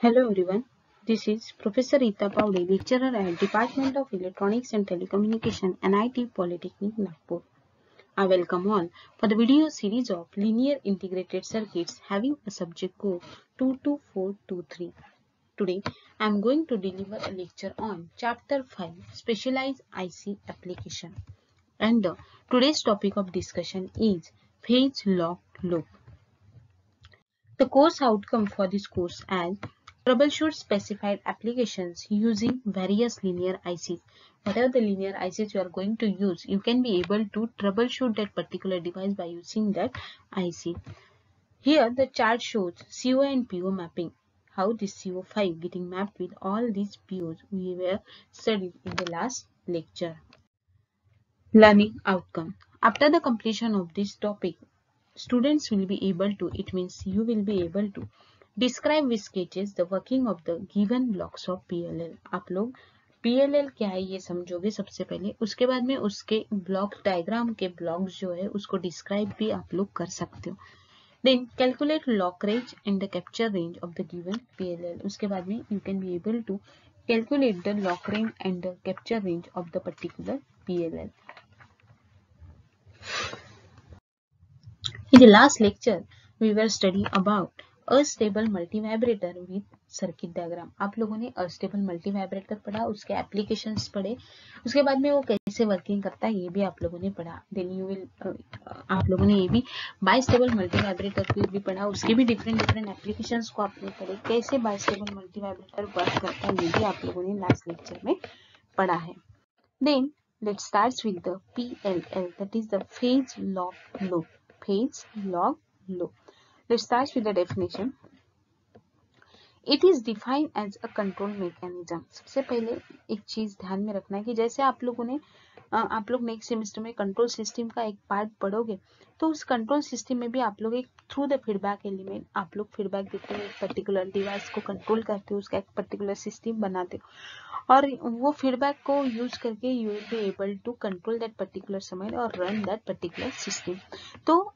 Hello everyone, this is Professor Rita Paudi, lecturer at Department of Electronics and Telecommunication, NIT Polytechnic, Nagpur. I welcome all for the video series of linear integrated circuits having a subject code 22423. Today I am going to deliver a lecture on Chapter 5 Specialized IC Application, and today's topic of discussion is phase locked loop. The course outcome for this course as troubleshoot specified applications using various linear ICs. Whatever the linear ICs you are going to use, you can be able to troubleshoot that particular device by using that IC. Here the chart shows CO and PO mapping. How this CO5 getting mapped with all these POs we were studied in the last lecture. Learning outcome. After the completion of this topic, students will be able to, it means you will be able to describe with sketches the working of the given blocks of PLL. आप लोग PLL क्या है ये समझोगे सबसे पहले, उसके बाद में उसके ब्लॉक डायग्राम के ब्लॉक्स जो है उसको डिस्क्राइब भी आप लोग कर सकते हो. Then calculate lock range and the capture range of the given PLL. उसके बाद में you can be able to calculate the lock range and the capture range of the particular PLL. In the last lecture, we were studying about astable multivibrator with circuit diagram. आप लोगों ने astable multivibrator पढ़ा, उसके applications पढ़े, उसके बाद में वो कैसे वर्किंग करता है ये भी आप लोगों ने पढ़ा. देन यू विल आप लोगों ने ये भी बाइस्टेबल मल्टीवाइब्रेटर को भी पढ़ा, उसके भी डिफरेंट एप्लीकेशंस को आपने पढ़े, कैसे बाइस्टेबल मल्टीवाइब्रेटर वर्क करता है ये भी आप लोगों ने लास्ट लेक्चर में पढ़ा है. Then let's start with the PLL, that is the phase locked loop. Phase locked loop. Let's start with the definition. It is defined as a control mechanism. सबसे पहले एक चीज ध्यान में रखना है कि जैसे आप लोग नेक्स्ट सेमेस्टर में कंट्रोल सिस्टम का एक पार्ट पढ़ोगे, तो उस कंट्रोल सिस्टम में भी आप लोग एक थ्रू द फीडबैक एलिमेंट आप लोग फीडबैक देते हो, एक पर्टिकुलर डिवाइस को कंट्रोल करते हो, उसका एक पर्टिकुलर सिस्टम बनाते हो और वो फीडबैक को यूज करके you will be able to control that particular समय और रन दैट पर्टिकुलर सिस्टम. तो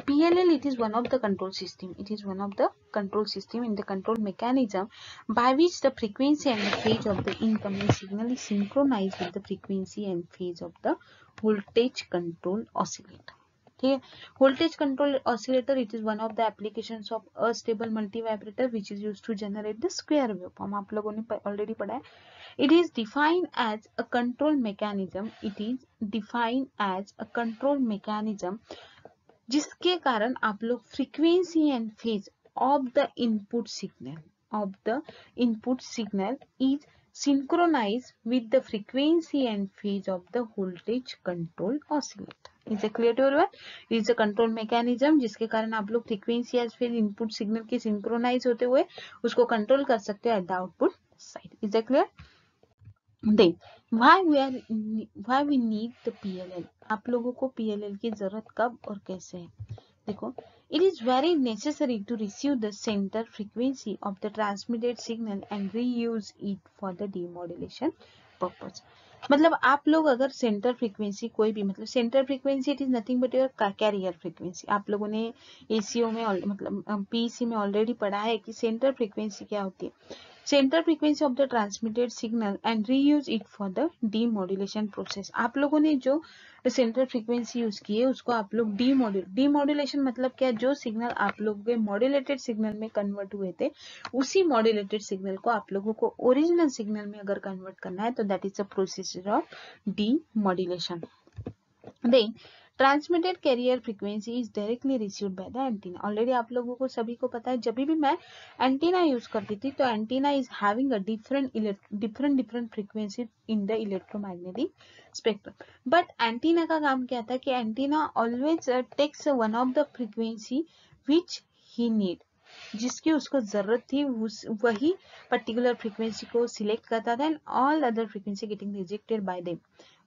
PLL, it is one of the control system. It is one of the control system in the control mechanism by which the frequency and the phase of the incoming signal is synchronized with the frequency and phase of the voltage control oscillator. ठीक है, voltage control oscillator, it is one of the applications of a stable multivibrator which is used to generate the square waveform. आप लोगों ने already पढ़ा है. It is defined as a control mechanism. It is defined as a control mechanism जिसके कारण आप लोग frequency and phase of the input signal is synchronize with the frequency and phase of the voltage control oscillator. Is a clear to everyone? Is a control mechanism जिसके कारण आप लोग frequency and phase input signal के synchronize होते हुए उसको control कर सकते हो at the output side. Is a clear? Then why we need the PLL. आप लोगों को PLL की जरूरत कब और कैसे है? देखो, it is very necessary to receive the center frequency of the transmitted signal and reuse it for the demodulation purpose. मतलब आप लोग अगर सेंटर फ्रीक्वेंसी कोई भी, मतलब centre frequency it is nothing but your carrier frequency. आप लोगों ने ACO में मतलब PEC में ऑलरेडी पढ़ा है कि सेंटर फ्रीक्वेंसी क्या होती है. Centre frequency of the transmitted signal and reuse it for the demodulation process. आप लोगों ने जो सेंटर फ्रीक्वेंसी यूज की है उसको आप लोग डीमॉड्यूलेशन मतलब क्या, जो सिग्नल आप लोगों के मॉड्यूलेटेड सिग्नल में कन्वर्ट हुए थे उसी मॉड्यूलेटेड सिग्नल को आप लोगों को ओरिजिनल सिग्नल में अगर कन्वर्ट करना है तो that is the process of demodulation. Then transmitted carrier frequency is directly received by the antenna. Already आप लोगों को सभी को पता है, जब भी मैं एंटीना यूज करती थी तो antenna is having a different frequency in the electromagnetic spectrum. But antenna का काम क्या था कि antenna always takes one of the frequency which he need, जिसकी उसको जरूरत थी वही पर्टिकुलर फ्रीक्वेंसी को सिलेक्ट करता था and all other frequency getting rejected by them,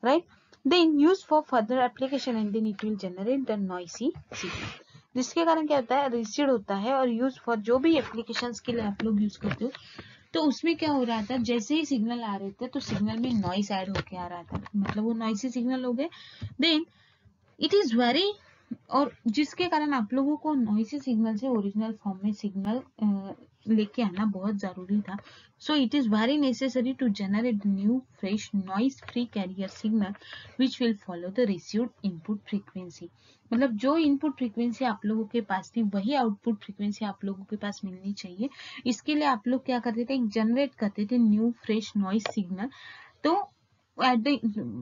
right. Then used for further application and then it will generate the noisy signal. जिसके कारण क्या होता है, रिसीव होता है और यूज फॉर जो भी एप्लीकेशंस के लिए आप लोग यूज करते हो तो उसमें क्या हो रहा था, जैसे ही सिग्नल आ रहे थे तो सिग्नल में नॉइस ऐड होके आ रहा था, मतलब वो नॉइसी सिग्नल हो गए. देन इट इज वेरी और जिसके कारण आप लोगों को नॉइसी सिग्नल से ओरिजिनल फॉर्म में सिग्नल लेके आना बहुत जरूरी था. So it is very necessary to generate new fresh noise free carrier signal which will follow the received input frequency. मतलब जो इनपुट फ्रीक्वेंसी आप लोगों के पास थी वही आउटपुट फ्रीक्वेंसी आप लोगों के पास मिलनी चाहिए. इसके लिए आप लोग क्या करते थे, जनरेट करते थे न्यू फ्रेश नॉइस सिग्नल. तो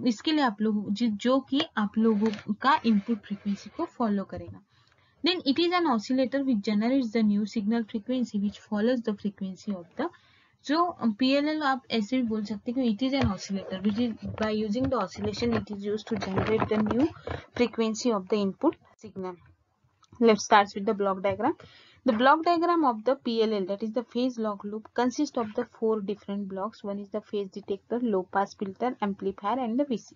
इसके लिए आप लोग जो कि आप लोगों का इनपुट फ्रीक्वेंसी को फॉलो करेगा. Then it is an oscillator which generates the new signal frequency which follows the frequency of the. जो PLL आप ऐसे भी बोल सकते हैं कि it is an oscillator which is by using the oscillation it is used to generate the new frequency of the input signal. Let's start with the block diagram. The block diagram of the PLL, that is the phase lock loop, consists of the 4 different blocks. One is the phase detector, low pass filter, amplifier and the VC.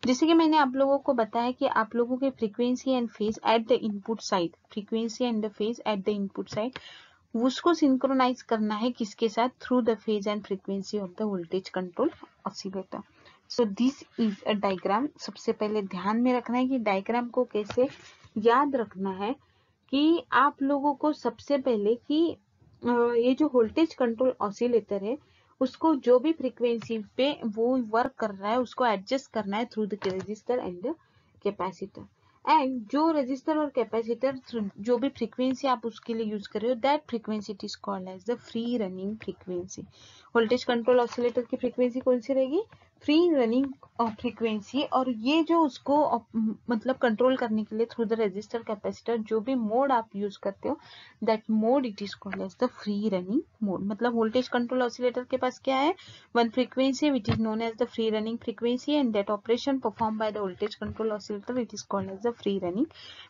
जैसे कि मैंने आप लोगों को बताया कि आप लोगों के frequency and phase at the input side, frequency and the phase at the input side, उसको सिंक्रोनाइज करना है किसके साथ, through the phase and frequency of the voltage control oscillator. So this is a diagram. सबसे पहले ध्यान में रखना है कि डायग्राम को कैसे याद रखना है, कि आप लोगों को सबसे पहले कि ये जो वोल्टेज कंट्रोल ऑसिलेटर है उसको जो भी फ्रीक्वेंसी पे वो वर्क कर रहा है उसको एडजस्ट करना है through the resistor and capacitor. And जो रेजिस्टर और कैपेसिटर जो भी फ्रीक्वेंसी आप उसके लिए यूज कर रहे हो, that frequency it is called as the free running frequency. Voltage control oscillator की फ्रीक्वेंसी कौन सी रहेगी, फ्री रनिंग फ्रीक्वेंसी. और ये जो उसको मतलब कंट्रोल करने के लिए थ्रू द रेजिस्टर कैपेसिटर जो भी मोड आप यूज करते हो, that mode it is called as the free running mode. मतलब वोल्टेज कंट्रोल ऑसिलेटर के पास क्या है, one frequency which is known as the free running frequency and that operation perform by the voltage control oscillator it is called as the free running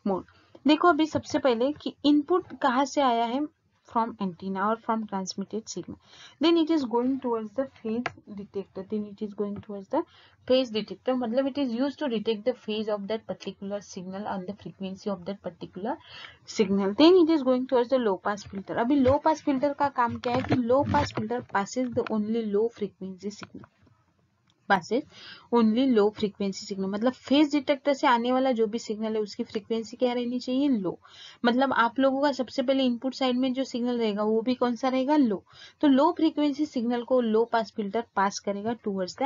mode. देखो अभी सबसे पहले कि इनपुट कहाँ से आया है, from antenna or from transmitted signal, then it is going towards the phase detector. मतलब it is used to detect the phase of that particular signal and the frequency of that particular signal. Then it is going towards the low pass filter. अभी low pass filter का काम क्या है कि low pass filter passes the only low frequency signal, passes only low frequency signal. मतलब phase detector से आने वाला जो भी सिग्नल है उसकी फ्रीक्वेंसी क्या रहनी चाहिए, लो. मतलब आप लोगों का सबसे पहले इनपुट साइड में जो सिग्नल रहेगा वो भी कौन सा रहेगा, लो. तो लो फ्रीक्वेंसी सिग्नल को लो पास फिल्टर पास करेगा towards the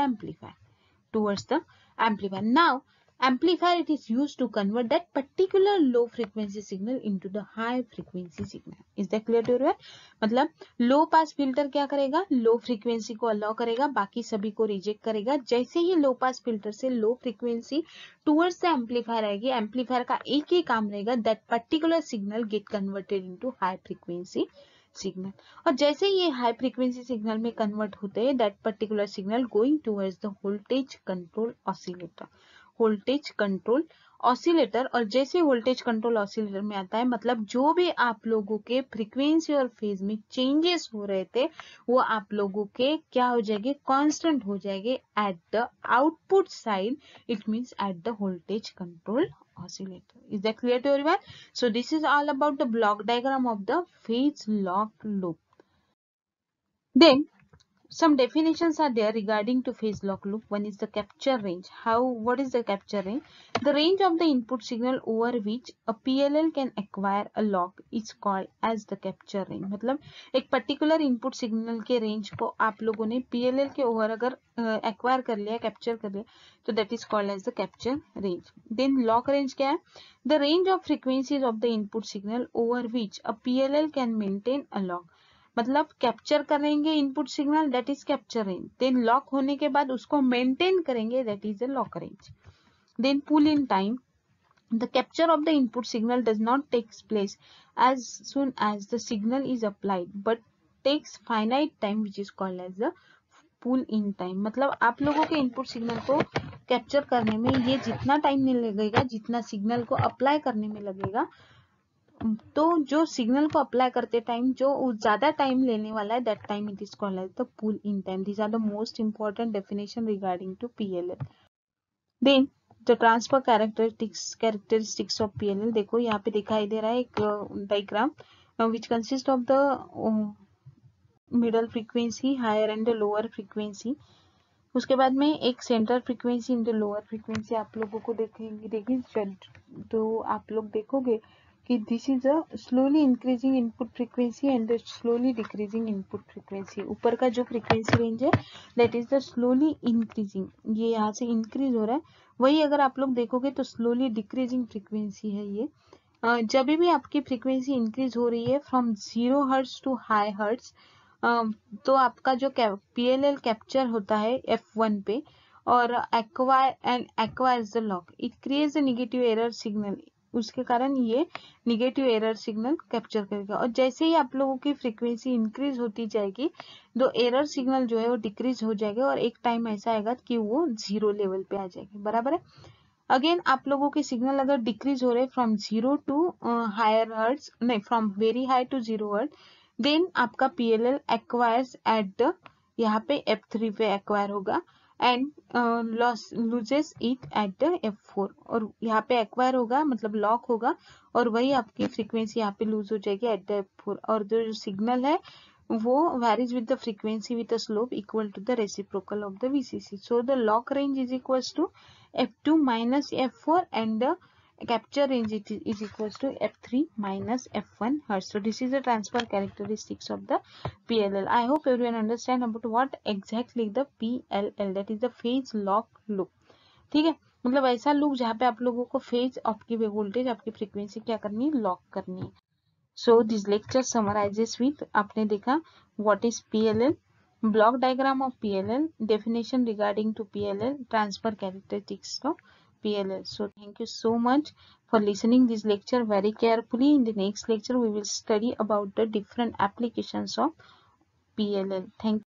amplifier. Now amplifier it is used to convert that particular low frequency signal into the high frequency signal. Is that clear to you? मतलब लो पास फिल्टर क्या करेगा, low frequency को allow करेगा, बाकी सभी को reject करेगा. जैसे ही लो पास फिल्टर से low frequency towards the amplifier आएगी, एम्पलीफायर का एक ही काम रहेगा, that particular signal get converted into high frequency signal. और जैसे ही ये हाई फ्रीक्वेंसी सिग्नल में कन्वर्ट होते हैं, that particular signal going towards the voltage control oscillator. Voltage control oscillator. और जैसे वोल्टेज कंट्रोल ऑसिलेटर में आता है, मतलब जो भी आप लोगों के फ्रीक्वेंसी और फेज में चेंजेस हो रहे थे वो आप लोगों के क्या हो जाएंगे, कांस्टेंट हो जाएंगे eight the output side. It means at the voltage control oscillator. Is that clear to everyone? So this is all about the block diagram of the phase lock loop. Then some definitions are there regarding to phase lock loop. One is the capture range. What is the capture range? The range of the input signal over which a PLL can acquire a lock is called as the capture range. मतलब एक particular input signal के range को आप लोगों ने PLL के over अगर acquire कर लिया, capture कर लिया, तो that is called as the capture range. Then lock range क्या है? The range of frequencies of the input signal over which a PLL can maintain a lock. मतलब कैप्चर करेंगे input signal, that is capture range. Then lock होने के बाद उसको maintain करेंगे, that is a lock range. Then pull in time. The capture of the input signal does not takes place as soon as the signal is applied but takes finite time which is called as the pull in time. मतलब आप लोगों के input signal को capture करने में ये जितना time नहीं लगेगा जितना सिग्नल को अप्लाई करने में लगेगा, तो जो सिग्नल को अप्लाई करते टाइम जो ज्यादा टाइम लेने वाला है, that time it is called as the pull in time. These are the most important definition regarding to PLL. Then the transfer characteristics of PLL. देखो यहाँ पे दिखाई दे रहा है एक diagram which consist of the middle frequency, higher and lower frequency. उसके बाद में एक central frequency in the lower frequency आप लोगों को देखिए तो आप लोग देखोगे कि this is a slowly increasing input frequency and slowly decreasing input frequency. ऊपर का जो फ्रीक्वेंसी रेंज है that is the slowly increasing, ये यहाँ से इंक्रीज हो रहा है। वही अगर आप लोग देखोगे तो स्लोली डिक्रीजिंग फ्रीक्वेंसी है ये। जब भी आपकी फ्रीक्वेंसी इंक्रीज हो रही है from 0 hertz to high hertz, तो आपका जो PLL कैप्चर होता है F1 पे और acquires the lock, it creates a negative error signal, उसके कारण ये नेगेटिव एरर सिग्नल कैप्चर करेगा। और जैसे ही आप लोगों की फ्रीक्वेंसी इंक्रीज होती जाएगी तो एरर सिग्नल जो है वो डिक्रीज हो जाएगा और एक टाइम ऐसा आएगा कि वो 0 लेवल पे आ जाएगी, बराबर है। अगेन आप लोगों के सिग्नल अगर डिक्रीज हो रहे फ्रॉम 0 टू हायर हर्ट्ज, नहीं from very high to 0 hertz, then आपका PLL एक्वायर्स एट द, यहाँ पे F3 पे एक्वायर होगा and loses it at the F4, और यहाँ पे एक्वायर होगा मतलब लॉक होगा और वही आपकी फ्रीक्वेंसी यहाँ पे लूज हो जाएगी एट द F4, और जो सिग्नल है वो varies with the frequency with a slope equal to the reciprocal of the VCC. So the lock range is equals to F2 minus F4 and the capture range is equals to F3 minus F1 hertz. So this is the transfer characteristics of the PLL. I hope everyone understand about what exactly the PLL, that is the phase lock loop. ठीक है, मतलब ऐसा loop जहाँ पे आप लोगों को phase आपकी वोल्टेज आपकी फ्रीक्वेंसी क्या करनी है, लॉक करनी है। So this lecture summarizes with, आपने देखा what is PLL, block diagram of PLL, definition regarding to PLL, transfer characteristics of PLL. So thank you so much for listening this lecture very carefully. In the next lecture we will study about the different applications of PLL. Thank you.